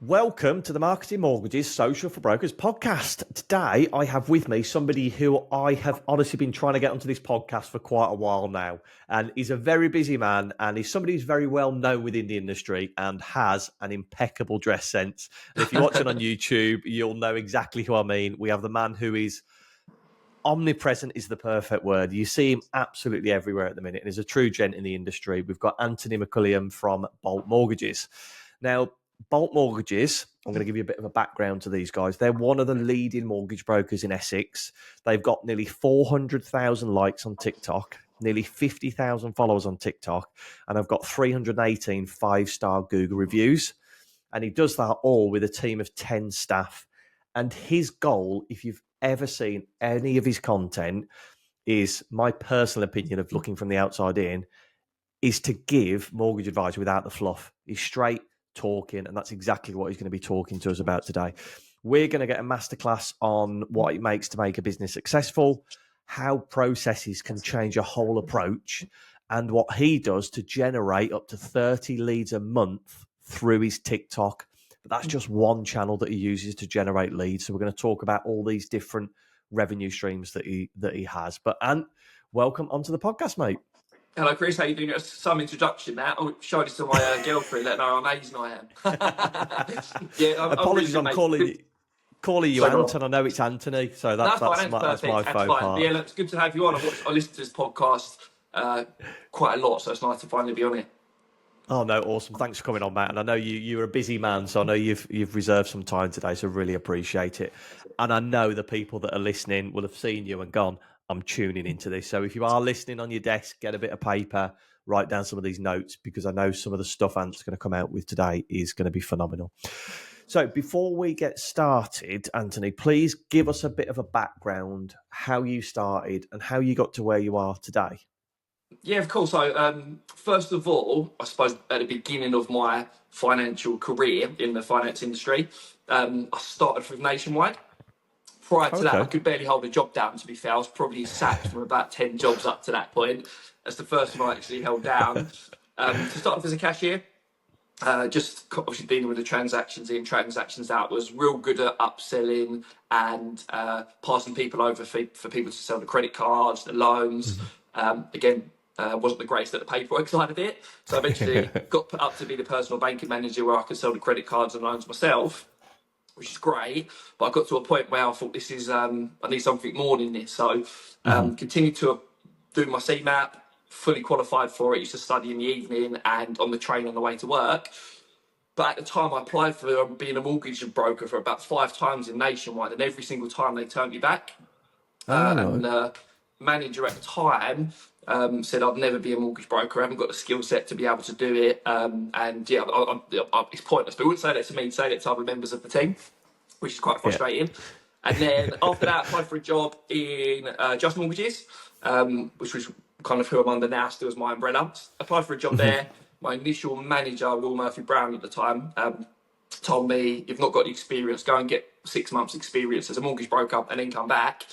Welcome to the Marketing Mortgages Social for Brokers podcast. Today, I have with me somebody who I have honestly been trying to get onto this podcast for quite a while now. And he's a very busy man, and he's somebody who's very well known within the industry and has an impeccable dress sense. And if you're watching on YouTube, you'll know exactly who I mean. We have the man who is omnipresent is the perfect word. You see him absolutely everywhere at the minute, and is a true gent in the industry. We've got Anthony McCulliam from Bolt Mortgages. Now, Bolt Mortgages, I'm going to give you a bit of a background to these guys. They're one of the leading mortgage brokers in Essex. They've got nearly 400,000 likes on TikTok, nearly 50,000 followers on TikTok, and I've got 318 five-star Google reviews. And he does that all with a team of 10 staff. And his goal, if you've ever seen any of his content, is my personal opinion of looking from the outside in, is to give mortgage advice without the fluff. He's straight talking, and that's exactly what he's going to be talking to us about today. We're going to get a masterclass on what it makes to make a business successful, how processes can change a whole approach, and what he does to generate up to 30 leads a month through his TikTok. But that's just one channel that he uses to generate leads. So we're going to talk about all these different revenue streams that he has. But Ant, welcome onto the podcast, mate. Hello, Chris. How you doing? Some introduction now. I'll show this to my girlfriend, letting her know how amazing I am. Apologies, I'm calling you Ant, and I know it's Anthony, so that's my faux part. Yeah, it's good to have you on. I listen to this podcast quite a lot, so it's nice to finally be on it. Oh no, awesome! Thanks for coming on, Matt. And I know you're a busy man, so I know you've reserved some time today, so really appreciate it. And I know the people that are listening will have seen you and gone, I'm tuning into this. So if you are listening on your desk, get a bit of paper, write down some of these notes, because I know some of the stuff Ant's going to come out with today is going to be phenomenal. So before we get started, Anthony, please give us a bit of a background, how you started and how you got to where you are today. Yeah, of course. So first of all, I suppose at the beginning of my financial career in the finance industry, I started with Nationwide. Prior to that, I could barely hold a job down, to be fair. I was probably sacked from about 10 jobs up to that point. That's the first one I actually held down. To start off as a cashier, just obviously dealing with the transactions in, transactions out, was real good at upselling and passing people over for people to sell the credit cards, the loans. Again, wasn't the greatest at the paperwork side of it. So eventually got put up to be the personal banking manager where I could sell the credit cards and loans myself, which is great. But I got to a point where I thought this is, I need something more than this. So continued to do my CMAP, fully qualified for it, used to study in the evening and on the train on the way to work. But at the time I applied for being a mortgage broker for about 5 times in Nationwide, and every single time they turned me back. And the manager at the time said I'd never be a mortgage broker. I haven't got the skill set to be able to do it. And yeah, it's pointless. But he wouldn't say that to me, he'd say that to other members of the team, which is quite frustrating. Yeah. And then after that, I applied for a job in Just Mortgages, which was kind of who I'm under now, still as my umbrella. Applied for a job there. My initial manager, Will Murphy-Brown at the time, told me, you've not got the experience, go and get 6 months experience as a mortgage broker and then come back.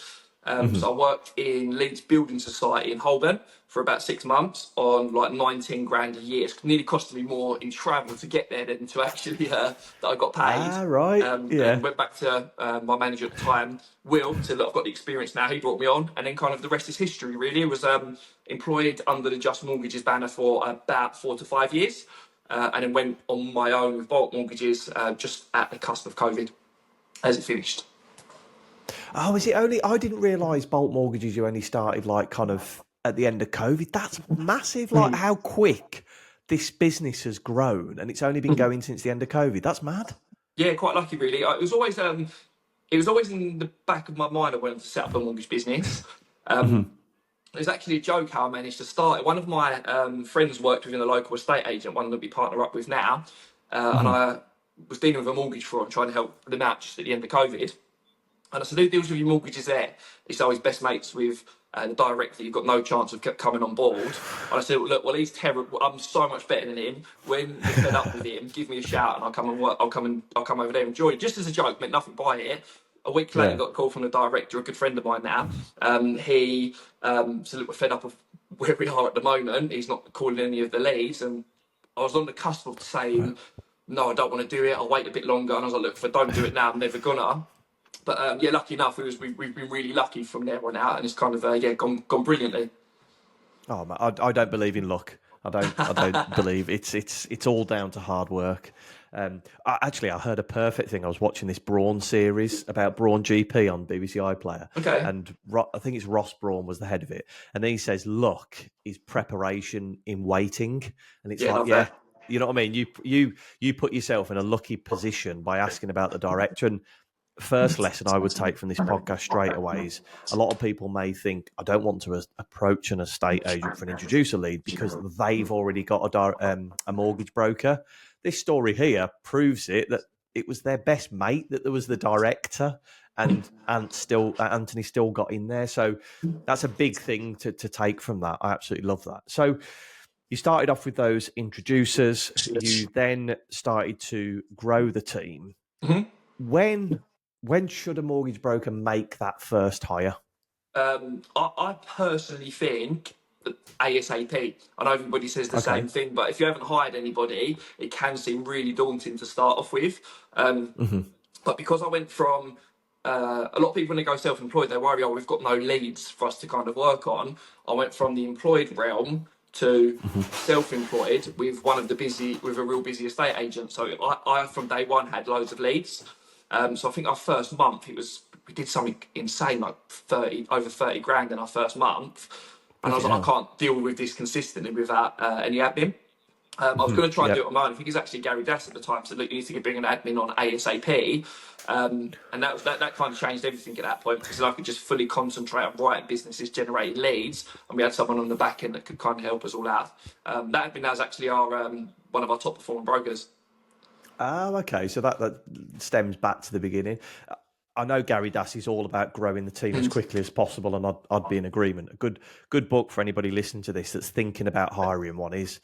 So I worked in Leeds Building Society in Holborn for about 6 months on like 19 grand a year. It's nearly costed me more in travel to get there than to actually that I got paid. Right. And went back to my manager at the time, Will, said, look, I've got the experience now. He brought me on, and then kind of the rest is history, really. I was employed under the Just Mortgages banner for about 4 to 5 years, and then went on my own with Bolt Mortgages just at the cusp of COVID as it finished. Oh, is it only? I didn't realise Bolt Mortgages you only started like kind of at the end of COVID. That's massive. Like how quick this business has grown, and it's only been going since the end of COVID. That's mad. Yeah, quite lucky, really. It was always in the back of my mind I wanted to set up a mortgage business. There's actually a joke how I managed to start it. One of my friends worked within a local estate agent, one that we partner up with now, and I was dealing with a mortgage fraud and trying to help them out just at the end of COVID. And I said, who deals with your mortgages there? He said, oh, he's best mates with the director. You've got no chance of coming on board. And I said, look, well, he's terrible. I'm so much better than him. When you're fed up with him, give me a shout and I'll come and work. I'll come over there and join. Just as a joke, meant nothing by it. A week later, got a call from the director, a good friend of mine now. He said, look, we're fed up of where we are at the moment. He's not calling any of the leads. And I was on the cusp of saying, no, I don't want to do it. I'll wait a bit longer. And I was like, look, if I don't do it now, I'm never gonna. But yeah, lucky enough, we've been really lucky from there on out, and it's kind of yeah gone brilliantly. Oh man, I don't believe in luck. I don't believe it's all down to hard work. I heard a perfect thing. I was watching this Brawn series about Brawn GP on BBC iPlayer, Okay. and I think it's Ross Brawn was the head of it, and he says luck is preparation in waiting, and it's Yeah, like love that. you know what I mean. You put yourself in a lucky position by asking about the director. And first lesson I would take from this podcast straight away is a lot of people may think I don't want to approach an estate agent for an introducer lead because they've already got a mortgage broker. This story here proves it, that it was their best mate that there was the director, and Anthony still got in there. So that's a big thing to take from that. I absolutely love that. So you started off with those introducers. You then started to grow the team. Mhm. When should a mortgage broker make that first hire? I personally think that ASAP. I know everybody says the Okay. same thing, but if you haven't hired anybody, it can seem really daunting to start off with. But because I went from a lot of people when they go self-employed, they worry, oh, we've got no leads for us to kind of work on. I went from the employed realm to self-employed with a real busy estate agent. So I from day one had loads of leads. So I think our first month we did something insane, like over 30 grand in our first month. And I was like, I can't deal with this consistently without any admin. I was going to try and do it on my own. I think it's actually Gary Dass at the time said, look, you need to bring an admin on ASAP. And that kind of changed everything at that point, because I could just fully concentrate on writing businesses, generating leads, and we had someone on the back end that could kind of help us all out. That admin now is actually one of our top performing brokers. Oh, okay. So that stems back to the beginning. I know Gary Dass is all about growing the team as quickly as possible, and I'd be in agreement. A good book for anybody listening to this that's thinking about hiring one is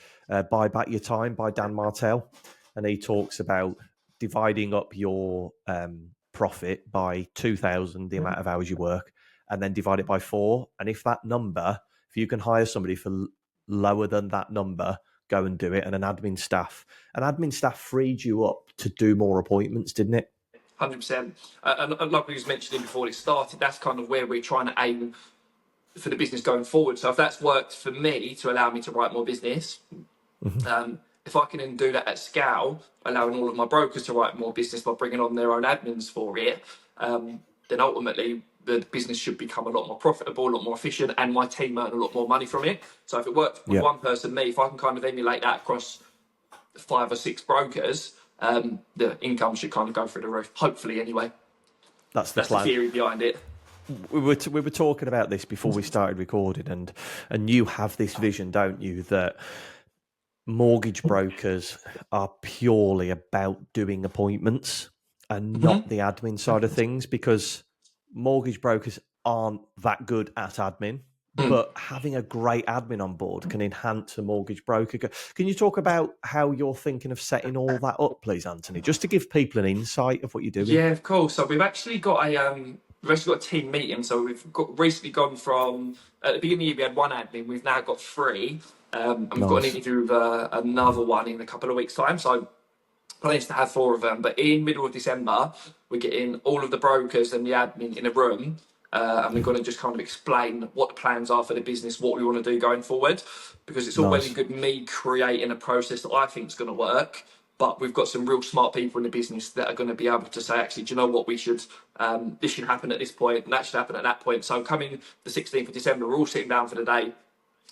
Buy Back Your Time by Dan Martell. And he talks about dividing up your profit by 2,000, the amount of hours you work, and then divide it by 4. And if you can hire somebody for lower than that number, go and do it. And an admin staff freed you up to do more appointments, didn't it? 100%. And like we was mentioning before it started, that's kind of where we're trying to aim for the business going forward. So if that's worked for me to allow me to write more business, if I can then do that at scale, allowing all of my brokers to write more business by bringing on their own admins for it, then ultimately the business should become a lot more profitable, a lot more efficient, and my team earn a lot more money from it. So if it worked with one person, me, if I can kind of emulate that across 5 or 6 brokers, the income should kind of go through the roof. Hopefully, anyway. That's the plan. The theory behind it. We were talking about this before we started recording, and you have this vision, don't you, that mortgage brokers are purely about doing appointments and not the admin side of things, because mortgage brokers aren't that good at admin. But having a great admin on board can enhance a mortgage broker. Can you talk about how you're thinking of setting all that up, please, Anthony, just to give people an insight of what you're doing? Yeah, of course. So we've actually got a team meeting. So we've recently gone from at the beginning of the year we had 1 admin. We've now got 3, and we've got an interview with another one in a couple of weeks' time. So plans to have 4 of them. But in middle of December, we're getting all of the brokers and the admin in a room. And we're going to just kind of explain what the plans are for the business, what we want to do going forward, because it's all well and good me creating a process that I think is going to work, but we've got some real smart people in the business that are going to be able to say, actually, do you know what, this should happen at this point, and that should happen at that point. So coming the 16th of December, we're all sitting down for the day.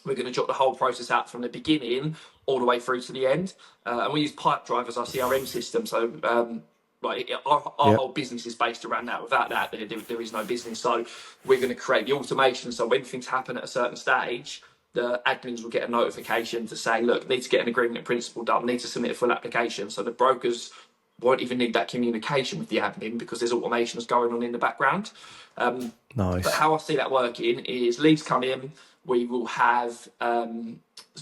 We're going to jot the whole process out from the beginning all the way through to the end. And we use Pipedrive as our CRM system. So our whole business is based around that. Without that, there is no business. So we're going to create the automation. So when things happen at a certain stage, the admins will get a notification to say, look, need to get an agreement in principle done, need to submit a full application. So the brokers won't even need that communication with the admin because there's automations going on in the background. But how I see that working is leads come in, we will have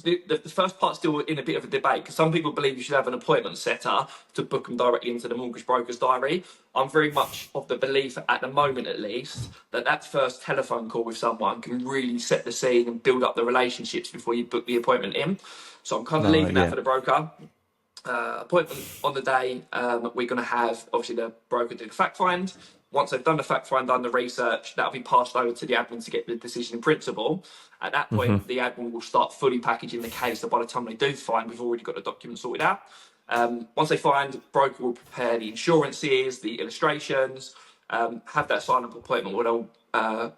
the first part's still in a bit of a debate because some people believe you should have an appointment setter to book them directly into the mortgage broker's diary. I'm very much of the belief, at the moment at least, that first telephone call with someone can really set the scene and build up the relationships before you book the appointment in. So I'm kind of leaving that for the broker. appointment on the day. We're going to have obviously the broker do the fact find. Once they've done the fact find, done the research, that'll be passed over to the admin to get the decision in principle. At that point, the admin will start fully packaging the case. So by the time they do find, we've already got the document sorted out. Once they find, broker will prepare the insurances, the illustrations, have that sign-up appointment where they'll,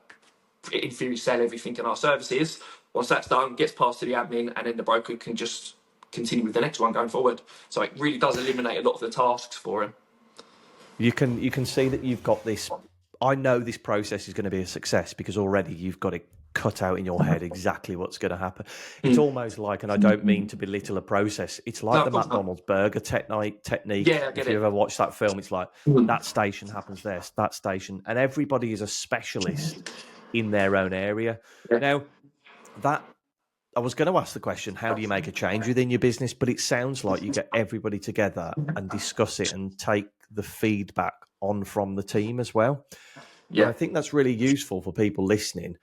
in theory, sell everything in our services. Once that's done, gets passed to the admin, and then the broker can just continue with the next one going forward. So it really does eliminate a lot of the tasks for him. You can see that you've got this. I know this process is going to be a success because already you've got it cut out in your head exactly what's going to happen. It's almost like, and I don't mean to belittle a process, it's like the McDonald's burger technique. Yeah, if you ever watch that film, it's like that station happens there, that station, and everybody is a specialist in their own area. Now, that I was going to ask the question, how do you make a change within your business? But it sounds like you get everybody together and discuss it and take the feedback on from the team as well. Yeah, and I think that's really useful for people listening.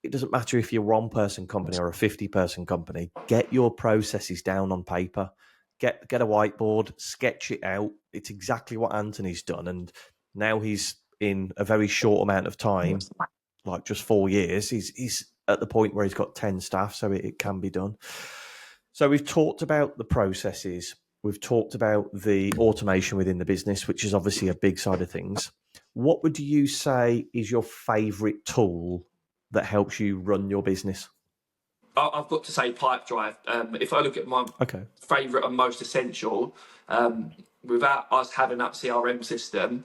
It doesn't matter if you're a one-person company or a 50-person company. Get your processes down on paper. Get a whiteboard, sketch it out. It's exactly what Anthony's done. And now he's in a very short amount of time, like just 4 years, he's at the point where he's got 10 staff, so it can be done. So we've talked about the processes. We've talked about the automation within the business, which is obviously a big side of things. What would you say is your favourite tool that helps you run your business? I've got to say Pipedrive. If I look at my favourite and most essential, without us having that CRM system,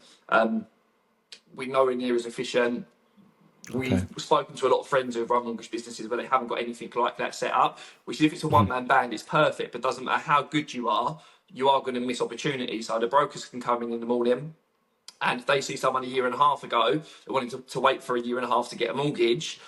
we're nowhere near as efficient. We've spoken to a lot of friends who have run mortgage businesses where they haven't got anything like that set up, which if it's a one-man band, it's perfect, but doesn't matter how good you are going to miss opportunities. So the brokers can come in the morning, and if they see someone a year and a half ago that wanted to wait for a year and a half to get a mortgage,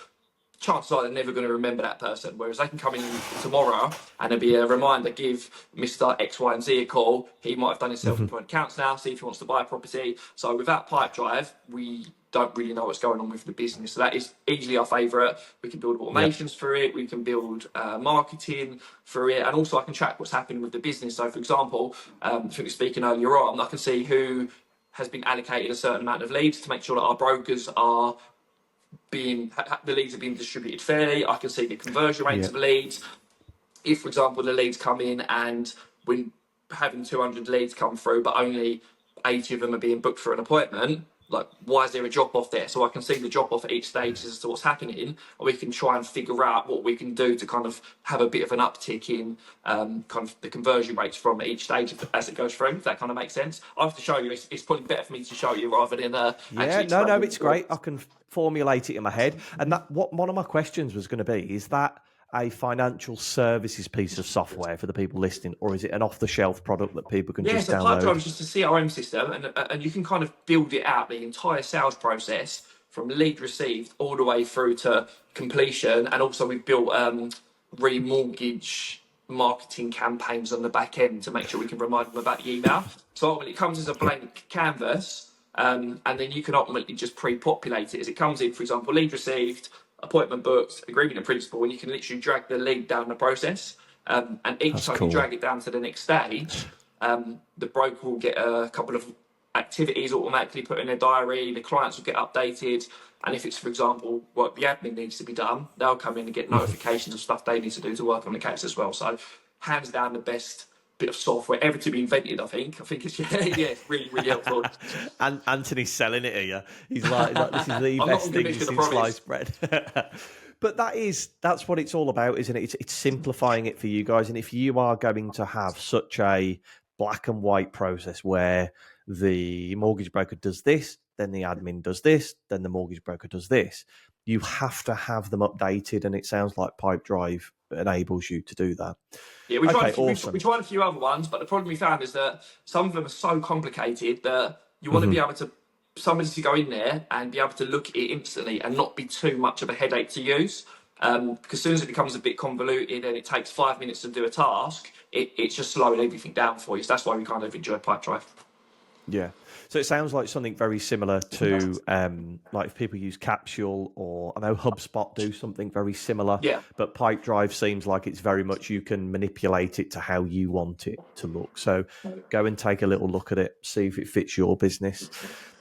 chances are they're never going to remember that person. Whereas they can come in tomorrow and there'll be a reminder, give Mr. X, Y, and Z a call. He might have done his self-employed accounts now, see if he wants to buy a property. So without Pipedrive, we don't really know what's going on with the business. So that is easily our favourite. We can build automations for it. We can build marketing for it. And also I can track what's happening with the business. So for example, I think we were speaking earlier on, I can see who has been allocated a certain amount of leads to make sure that our brokers are the leads are being distributed fairly. I can see the conversion rates of leads. If, for example, the leads come in and we're having 200 leads come through, but only 80 of them are being booked for an appointment, like, why is there a drop off there? So I can see the drop off at each stage as to what's happening, and we can try and figure out what we can do to kind of have a bit of an uptick in kind of the conversion rates from each stage as it goes through, if that kind of makes sense. I have to show you. It's probably better for me to show you rather than it's great. I can formulate it in my head. And that one of my questions was going to be, is that a financial services piece of software for the people listening, or is it an off-the-shelf product that people can just download? Pipedrive is just a CRM system, and you can kind of build it out, the entire sales process from lead received all the way through to completion. And also we've built remortgage marketing campaigns on the back end to make sure we can remind them about the email. So ultimately it comes as a blank canvas, and then you can ultimately just pre-populate it as it comes in. For example, lead received, appointment booked, agreement in principle, and you can literally drag the lead down the process. And each time you drag it down to the next stage, the broker will get a couple of activities automatically put in their diary, the clients will get updated, and if it's, for example, what the admin needs to be done, they'll come in and get notifications of stuff they need to do to work on the case as well. So hands down the best bit of software ever to be invented, I think it's really, really helpful. And Anthony's selling it here. He's like this is the best thing since sliced bread. But that's what it's all about, isn't it? It's simplifying it for you guys. And if you are going to have such a black and white process where the mortgage broker does this, then the admin does this, then the mortgage broker does this, you have to have them updated. And it sounds like Pipedrive enables you to do that. Yeah, we tried a few other ones, but the problem we found is that some of them are so complicated that you want to be able to somebody to go in there and be able to look at it instantly and not be too much of a headache to use. Because as soon as it becomes a bit convoluted and it takes 5 minutes to do a task, it's just slowing everything down for you. So that's why we kind of enjoy Pipedrive. Yeah. So it sounds like something very similar to like if people use Capsule, or I know HubSpot do something very similar, Yeah. but Pipedrive seems like it's very much you can manipulate it to how you want it to look. So go and take a little look at it, see if it fits your business.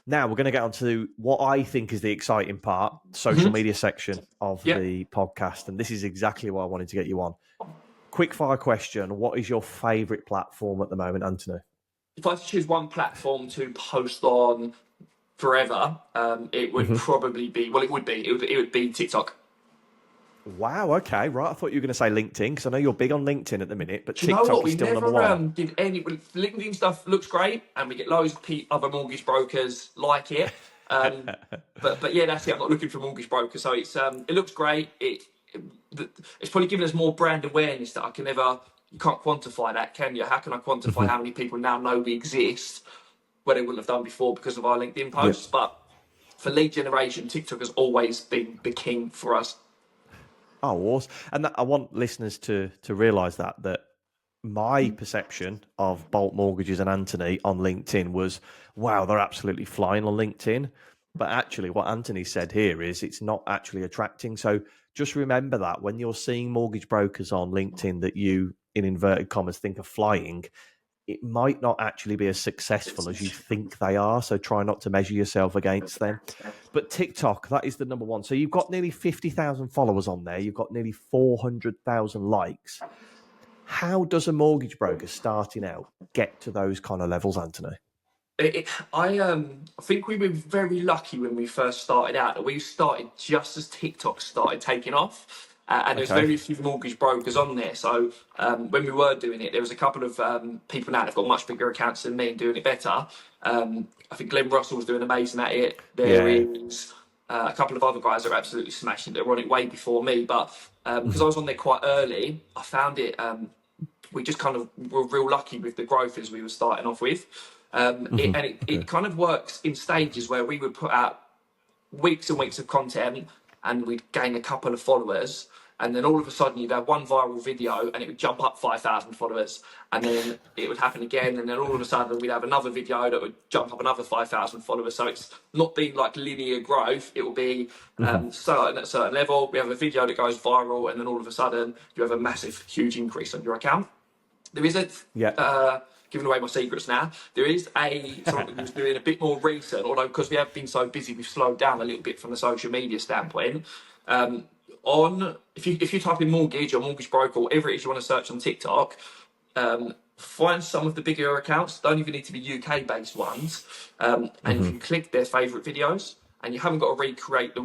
Now we're going to get on to what I think is the exciting part, social Mhm. media section of Yeah. the podcast. And this is exactly why I wanted to get you on. Quick fire question. What is your favorite platform at the moment, Anthony? If I had to choose one platform to post on forever, it would Hmm. probably be, well, it would be TikTok. Wow. Okay. Right. I thought you were going to say LinkedIn because I know you're big on LinkedIn at the minute, but Do you know what? TikTok is We still number never one. did any. LinkedIn stuff looks great, and we get loads of other mortgage brokers like it. But yeah, that's it. I'm not looking for a mortgage broker, so it looks great. It's probably given us more brand awareness that I can never. You can't quantify that, can you? How can I quantify how many people now know we exist where they wouldn't have done before because of our LinkedIn Yep. posts? But for lead generation, TikTok has always been the king for us. Oh, awesome. And I want listeners to realise that my perception of Bolt Mortgages and Anthony on LinkedIn was, wow, they're absolutely flying on LinkedIn. But actually, what Anthony said here is it's not actually attracting. So just remember that when you're seeing mortgage brokers on LinkedIn that you, in inverted commas, think are flying, it might not actually be as successful as you think they are. So try not to measure yourself against them. But TikTok, that is the number one. So you've got nearly 50,000 followers on there. You've got nearly 400,000 likes. How does a mortgage broker starting out get to those kind of levels, Anthony? I think we were very lucky when we first started out. That we started just as TikTok started taking off, and there's Okay. very few mortgage brokers on there. So when we were doing it, there was a couple of people now that've got much bigger accounts than me and doing it better. I think Glenn Russell was doing amazing at it. There Yeah. is a couple of other guys that are absolutely smashing it. They were on it way before me, but because I was on there quite early, I found it. We just kind of were real lucky with the growth as we were starting off with. Okay. It kind of works in stages where we would put out weeks and weeks of content and we'd gain a couple of followers. And then all of a sudden you'd have one viral video and it would jump up 5,000 followers. And then it would happen again. And then all of a sudden we'd have another video that would jump up another 5,000 followers. So it's not being like linear growth. It will be certain at a certain level. We have a video that goes viral and then all of a sudden you have a massive, huge increase on your account. There is a Yeah. giving away my secrets now. There is something we was doing a bit more recent, although because we have been so busy, we've slowed down a little bit from the social media standpoint. On if you type in mortgage or mortgage broker or whatever it is you want to search on TikTok, find some of the bigger accounts. Don't even need to be UK based ones, and if you click their favourite videos. And you haven't got to recreate the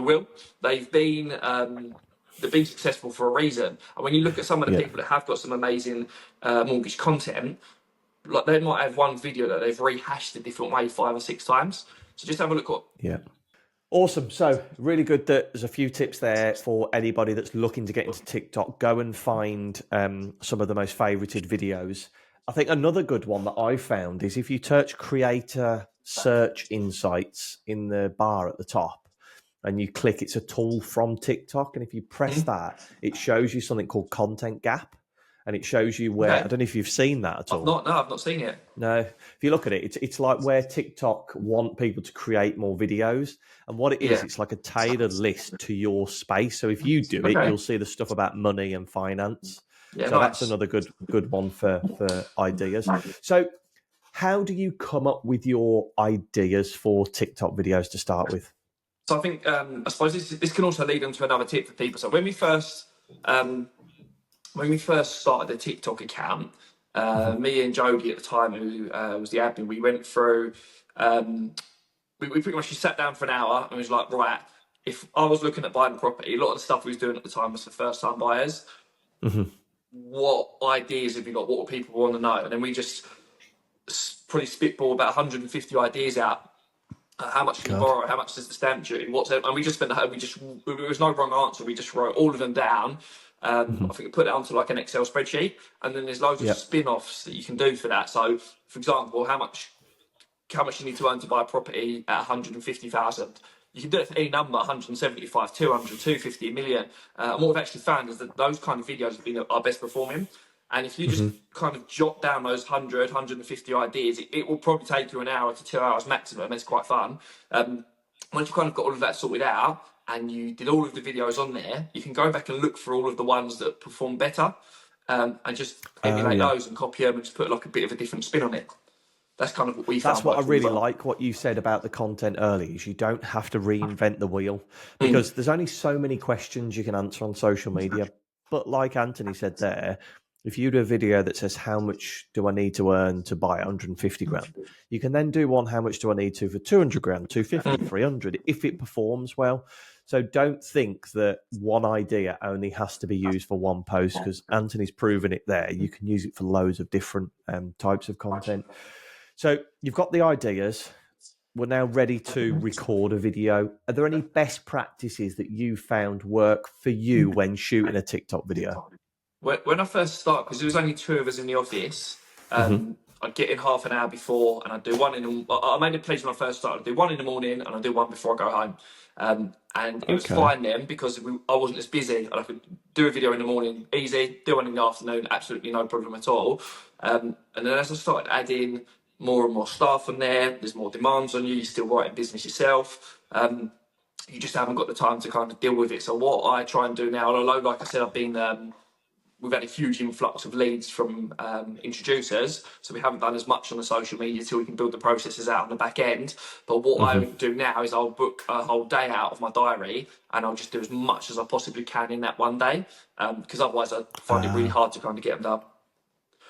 wheel. They've been successful for a reason. And when you look at some of the Yeah. people that have got some amazing mortgage content, like they might have one video that they've rehashed a different way 5 or 6 times. So just have a look at. Yeah. Awesome. So, really good that there's a few tips there for anybody that's looking to get into TikTok. Go and find some of the most favorited videos. I think another good one that I found is if you search creator search insights in the bar at the top and you click, it's a tool from TikTok. And if you press that, it shows you something called Content Gap. And it shows you where, I Okay, don't know if you've seen that at all. I've not seen it. No, if you look at it, it's like where TikTok want people to create more videos, and what it is, Yeah. it's like a tailored list to your space. So if you do it, Okay. you'll see the stuff about money and finance. Yeah. So that's Nice. another good one for ideas. So how do you come up with your ideas for TikTok videos to start with? So I think I suppose this can also lead into another tip for people. So when we first started the TikTok account, me and Jody at the time, who was the admin, we went through. We pretty much just sat down for an hour and was like, right, if I was looking at buying property, a lot of the stuff we was doing at the time was for first time buyers. Mhm. What ideas have you got? What would people want to know? And then we just probably spitball about 150 ideas out. How much can you God. borrow? How much is the stamp duty? And we just spent there was no wrong answer. We just wrote all of them down. I think we put it onto like an Excel spreadsheet, and then there's loads of Yeah. spin-offs that you can do for that. So, for example, how much you need to earn to buy a property at 150,000. You can do it for any number, 175, 200, 250, a million. And what we've actually found is that those kind of videos have been our best performing. And if you just kind of jot down those 150 ideas, it will probably take you an hour to 2 hours maximum. It's quite fun. Once you've kind of got all of that sorted out and you did all of the videos on there, you can go back and look for all of the ones that perform better, and just emulate those and copy them and just put like a bit of a different spin on it. That's kind of what we found. That's what I works really well. like, what you said about the content early, is you don't have to reinvent the wheel, because there's only so many questions you can answer on social media. But like Anthony said there, if you do a video that says, how much do I need to earn to buy 150 grand? You can then do one, how much do I need to for 200 grand, 250, 300, if it performs well. So don't think that one idea only has to be used for one post, because Anthony's proven it there. You can use it for loads of different types of content. So you've got the ideas. We're now ready to record a video. Are there any best practices that you found work for you when shooting a TikTok video? When I first started, because there was only two of us in the office, I'd get in half an hour before, and I'd do one in the. I made a pledge when I first started. I'd do one in the morning, and I'd do one before I go home. And it was fine then, because I wasn't as busy. I could do a video in the morning, easy. Do one in the afternoon, absolutely no problem at all. And then as I started adding more and more staff on there, there's more demands on you. You're still writing business yourself. You just haven't got the time to kind of deal with it. So what I try and do now, although like I said, we've had a huge influx of leads from introducers, so we haven't done as much on the social media till we can build the processes out on the back end. But what I do now is I'll book a whole day out of my diary, and I'll just do as much as I possibly can in that one day, because otherwise I find it really hard to kind of get them done.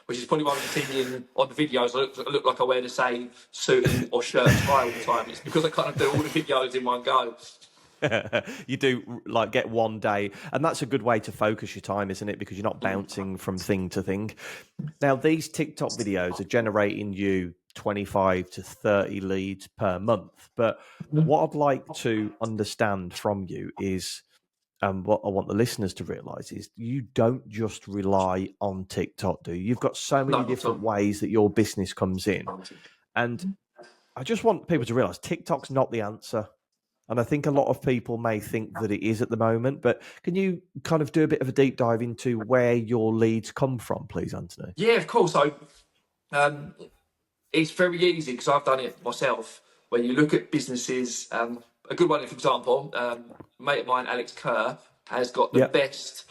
Which is probably why when you see me on the videos, I look like I wear the same suit or shirt and tie all the time. It's because I kind of do all the videos in one go. You do like get one day, and that's a good way to focus your time, isn't it? Because you're not bouncing from thing to thing. Now, these TikTok videos are generating you 25 to 30 leads per month. But what I'd like to understand from you is, what I want the listeners to realize is, you don't just rely on TikTok, do you? You've got so many different ways that your business comes in. And I just want people to realize TikTok's not the answer. And I think a lot of people may think that it is at the moment, but can you kind of do a bit of a deep dive into where your leads come from, please, Anthony? Yeah, of course. So it's very easy, because I've done it myself. When you look at businesses, a good one, for example, a mate of mine, Alex Kerr, has got the best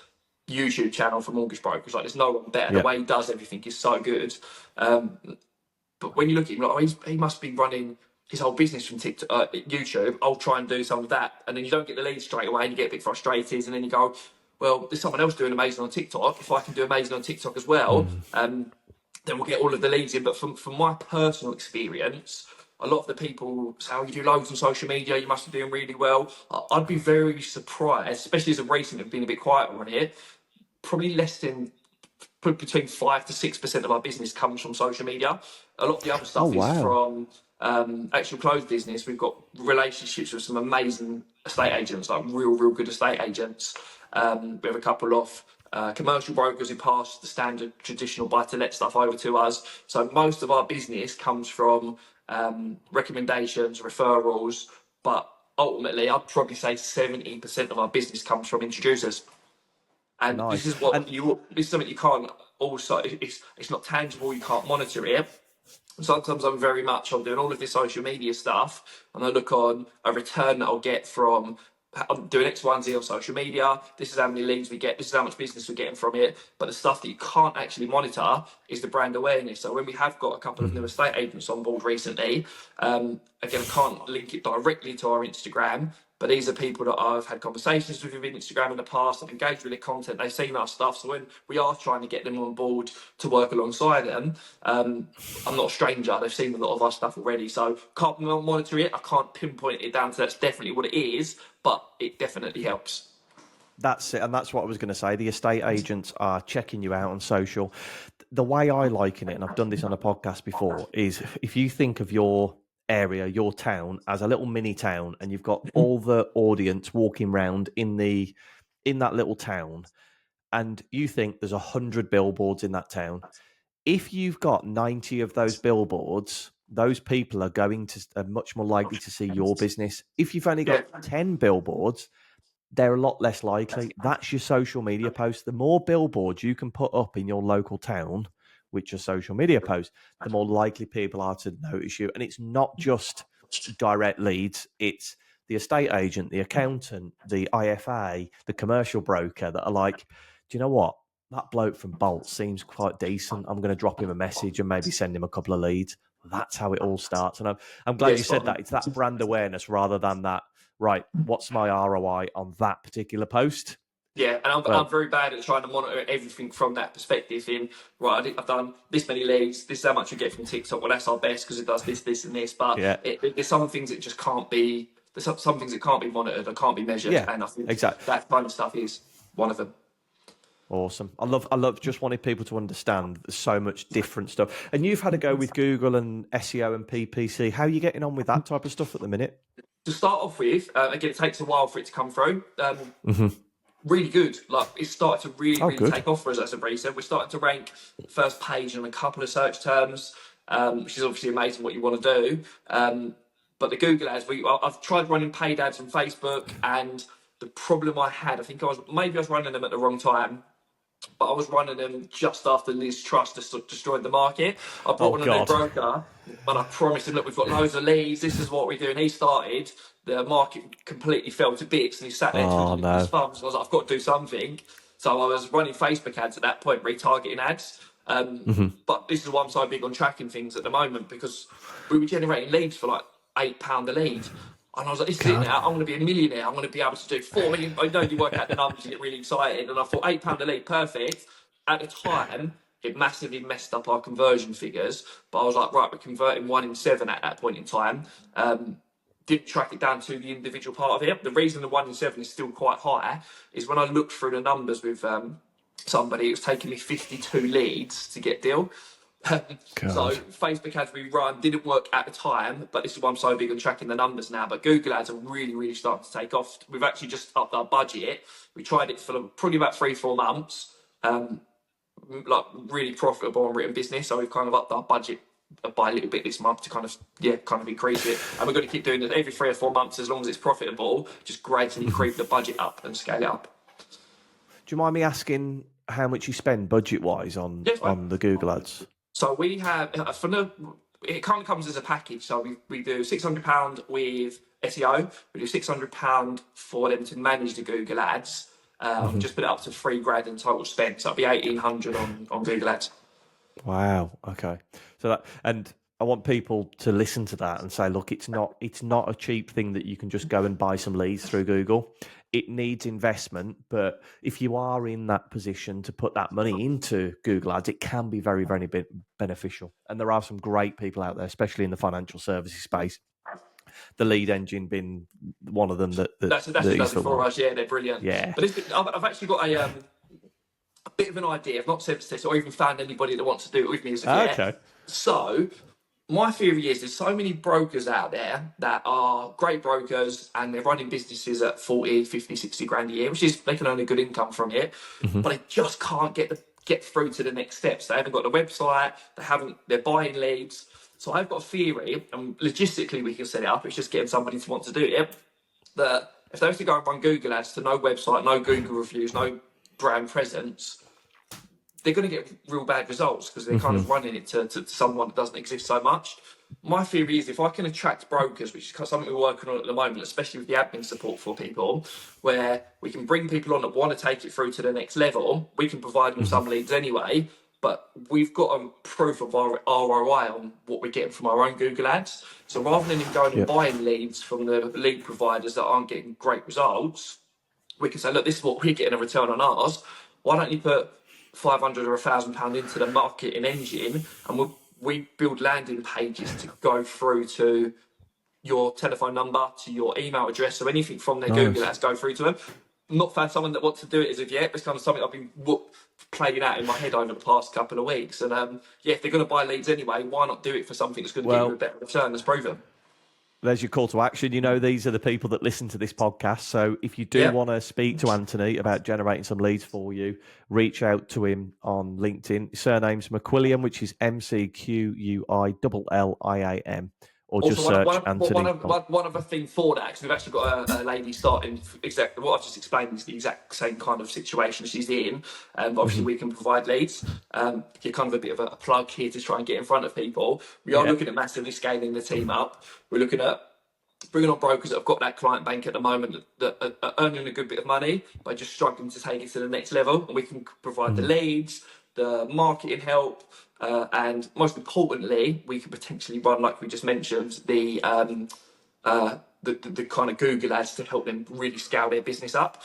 YouTube channel for mortgage brokers. Like, there's no one better. The way he does everything is so good. But when you look at him, like, he must be running his whole business from TikTok, YouTube. I'll try and do some of that, and then you don't get the leads straight away, and you get a bit frustrated, and then you go, well, there's someone else doing amazing on TikTok. If I can do amazing on TikTok as well, then we'll get all of the leads in. But from my personal experience, a lot of the people say, oh, you do loads on social media, you must be doing really well. I'd be very surprised, especially as of recent, have been a bit quieter on it. Probably less than between 5 to 6% of our business comes from social media. A lot of the other stuff is from actual closed business. We've got relationships with some amazing estate agents, like real good estate agents. We have a couple of commercial brokers who pass the standard traditional buy-to-let stuff over to us. So most of our business comes from recommendations, referrals, but ultimately I'd probably say 70% of our business comes from introducers. And this is this is something you can't also, it's not tangible, you can't monitor it. Sometimes I'm doing all of this social media stuff, and I look on a return that I'll get from, I'm doing X, Y, and Z on social media. This is how many leads we get. This is how much business we're getting from it. But the stuff that you can't actually monitor is the brand awareness. So when we have got a couple of new estate agents on board recently, again, I can't link it directly to our Instagram, but these are people that I've had conversations with Instagram in the past. I've engaged with their content. They've seen our stuff. So when we are trying to get them on board to work alongside them, I'm not a stranger. They've seen a lot of our stuff already. So can't monitor it. I can't pinpoint it down to that's definitely what it is, but it definitely helps. That's it. And that's what I was going to say. The estate agents are checking you out on social. The way I liken it, and I've done this on a podcast before, is if you think of your area, your town, as a little mini town, and you've got all the audience walking around in that little town, and you think there's 100 billboards in that town. If you've got 90 of those billboards, those people are much more likely to see your business. If you've only got 10 billboards, they're a lot less likely. That's your social media post. The more billboards you can put up in your local town, which are social media posts, the more likely people are to notice you. And it's not just direct leads, it's the estate agent, the accountant, the IFA, the commercial broker that are like, do you know what? That bloke from Bolt seems quite decent. I'm going to drop him a message and maybe send him a couple of leads. That's how it all starts. And I'm glad you said that. It's that brand awareness rather than that, right, what's my ROI on that particular post? Yeah, and I'm very bad at trying to monitor everything from that perspective. Right, I've done this many leads. This is how much you get from TikTok. Well, that's our best because it does this, this, and this. But there's some things that just can't be. There's some things that can't be monitored or can't be measured. Yeah, and I think exactly. that kind of stuff is one of them. Awesome. I love just wanted people to understand there's so much different stuff. And you've had a go with Google and SEO and PPC. How are you getting on with that type of stuff at the minute? To start off with, again, it takes a while for it to come through. Really good. Like it's started to really take off for us as a recent. We're starting to rank first page on a couple of search terms, which is obviously amazing what you want to do. But the Google ads, I've tried running paid ads on Facebook, and the problem I had, I think I was running them at the wrong time. But I was running them just after Liz Truss destroyed the market. I brought on a new broker, and I promised him, look, we've got loads of leads. This is what we do. And he started. The market completely fell to bits, and he sat there twiddling his thumbs. I was like, I've got to do something. So I was running Facebook ads at that point, retargeting ads. But this is why I'm so big on tracking things at the moment, because we were generating leads for like £8 a lead. And I was like, this is it now. I'm going to be a millionaire. I'm going to be able to do 4 million. I know you work out the numbers, you get really excited. And I thought £8 a lead, perfect. At the time, it massively messed up our conversion figures. But I was like, right, we're converting 1 in 7 at that point in time. Didn't track it down to the individual part of it. The reason the 1 in 7 is still quite high is when I looked through the numbers with somebody, it was taking me 52 leads to get deal. So Facebook ads we run didn't work at the time, but this is why I'm so big on tracking the numbers now. But Google ads are really starting to take off. We've actually just upped our budget. We tried it for probably about 3-4 months, like really profitable and written business. So we've kind of upped our budget by a little bit this month to kind of increase it. And we're going to keep doing it every 3 or 4 months as long as it's profitable. Just gradually creep the budget up and scale it up. Do you mind me asking how much you spend budget wise on the Google ads? So we have it kind of comes as a package. So we do £600 with SEO. We do £600 for them to manage the Google ads. Just put it up to £3,000 in total spend. So it'll be £1,800 on Google ads. Wow. Okay. So that, and I want people to listen to that and say, look, it's not a cheap thing that you can just go and buy some leads through Google. It needs investment, but if you are in that position to put that money into Google ads, it can be very, very beneficial. And there are some great people out there, especially in the financial services space. The Lead Engine being one of them. That's what does it for us. Yeah, they're brilliant. Yeah. But I've actually got a bit of an idea. I've not said this or even found anybody that wants to do it with me as of yet. Okay. So my theory is there's so many brokers out there that are great brokers and they're running businesses at 40, 50, 60 grand a year, which is they can earn a good income from it, but they just can't get through to the next steps. They haven't got a website, they're buying leads. So I've got a theory, and logistically we can set it up, it's just getting somebody to want to do it, that if they have to go and run Google ads to no website, no Google reviews, no brand presence, they're going to get real bad results because they're kind of running it to someone that doesn't exist so much. My theory is if I can attract brokers, which is something we're working on at the moment, especially with the admin support for people, where we can bring people on that want to take it through to the next level, we can provide them some leads anyway, but we've got a proof of our ROI on what we're getting from our own Google ads. So rather than him going and buying leads from the lead providers that aren't getting great results, we can say, look, this is what we're getting a return on ours. Why don't you put £500 or £1,000 into the marketing engine, and we build landing pages to go through to your telephone number, to your email address, so anything from their Google ads go through to them. Not found someone that wants to do it as of yet, but it's kind of something I've been playing out in my head over the past couple of weeks. And if they're going to buy leads anyway, why not do it for something that's going to give you a better return that's proven? There's your call to action. You know, these are the people that listen to this podcast. So if you do want to speak to Anthony about generating some leads for you, reach out to him on LinkedIn. His surname's McQuilliam, which is McQuilliam. or just Also, search Anthony? one other thing for that, because we've actually got a lady starting exactly what I've just explained is the exact same kind of situation she's in. Obviously, we can provide leads. You're kind of a bit of a plug here to try and get in front of people. We are looking at massively scaling the team up. We're looking at bringing on brokers that have got that client bank at the moment that are earning a good bit of money, but just struggling to take it to the next level. And we can provide the leads, the marketing help, and most importantly, we can potentially run, like we just mentioned, the kind of Google ads to help them really scale their business up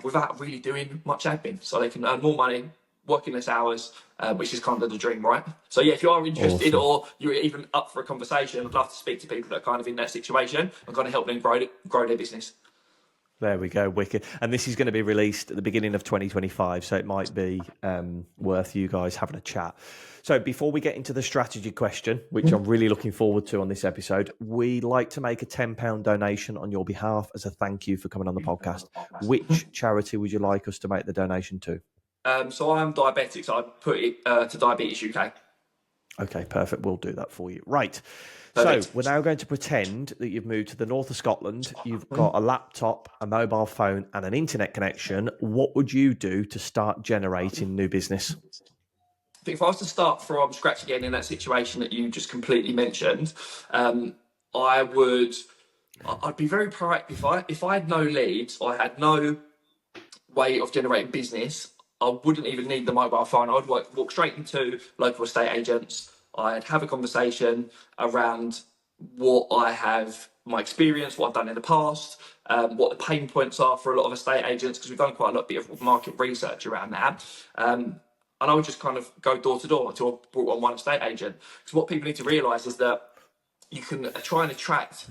without really doing much admin, so they can earn more money, working less hours, which is kind of the dream, right? So yeah, if you are interested or you're even up for a conversation, I'd love to speak to people that are kind of in that situation and kind of help them grow their business. There we go, wicked. And this is going to be released at the beginning of 2025, so it might be worth you guys having a chat. So before we get into the strategy question, which I'm really looking forward to on this episode, we like to make a £10 donation on your behalf as a thank you for coming on the podcast. Which charity would you like us to make the donation to? So I'm diabetic, so I'd put it to Diabetes UK. Okay, perfect. We'll do that for you. Right. Perfect. So we're now going to pretend that you've moved to the north of Scotland. You've got a laptop, a mobile phone, and an internet connection. What would you do to start generating new business? I think if I was to start from scratch again in that situation that you just completely mentioned, I'd be very proactive. If I had no leads, I had no way of generating business, I wouldn't even need the mobile phone. I would walk straight into local estate agents. I'd have a conversation around what I have, my experience, what I've done in the past, what the pain points are for a lot of estate agents, because we've done quite a bit of market research around that. And I would just kind of go door to door until I brought on one estate agent. Because what people need to realise is that you can try and attract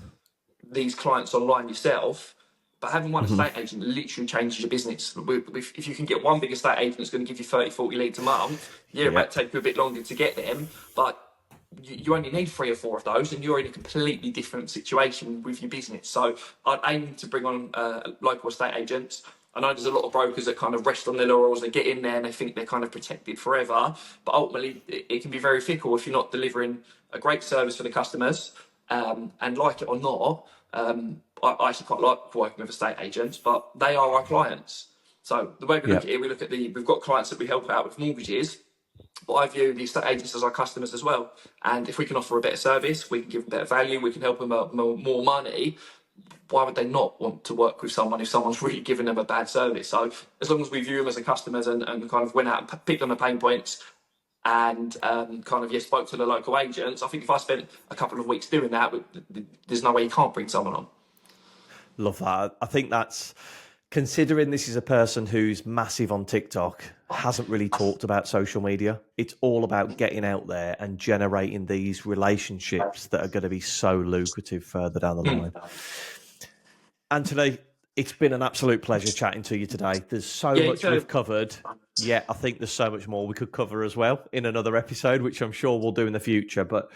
these clients online yourself, but having one estate agent literally changes your business. If you can get one big estate agent that's going to give you 30, 40 leads a month, it might take you a bit longer to get them, but you only need 3 or 4 of those and you're in a completely different situation with your business. So I'd aim to bring on local estate agents. I know there's a lot of brokers that kind of rest on their laurels, they get in there and they think they're kind of protected forever, but ultimately it can be very fickle if you're not delivering a great service for the customers. And like it or not, I actually quite like working with estate agents, but they are our clients. So the way we look at it, we've got clients that we help out with mortgages, but I view the estate agents as our customers as well. And if we can offer a better service, we can give them better value, we can help them out more money, why would they not want to work with someone if someone's really giving them a bad service? So as long as we view them as a customers and kind of went out and picked on the pain points and spoke to the local agents, I think if I spent a couple of weeks doing that, there's no way you can't bring someone on. Love that. I think that's, considering this is a person who's massive on TikTok, hasn't really talked about social media. It's all about getting out there and generating these relationships that are going to be so lucrative further down the line. Anthony, it's been an absolute pleasure chatting to you today. There's so much we've covered. Yeah, I think there's so much more we could cover as well in another episode, which I'm sure we'll do in the future. But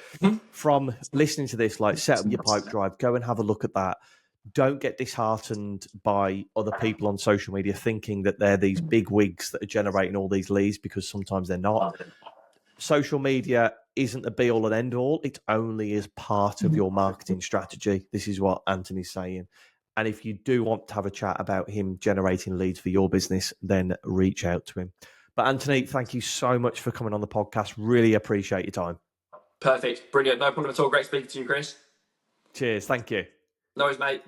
from listening to this, like, set up your pipe drive, go and have a look at that. Don't get disheartened by other people on social media thinking that they're these big wigs that are generating all these leads, because sometimes they're not. Social media isn't the be all and end all. It only is part of your marketing strategy. This is what Anthony's saying. And if you do want to have a chat about him generating leads for your business, then reach out to him. But Anthony, thank you so much for coming on the podcast. Really appreciate your time. Perfect. Brilliant. No problem at all. Great speaking to you, Chris. Cheers. Thank you. No worries, mate.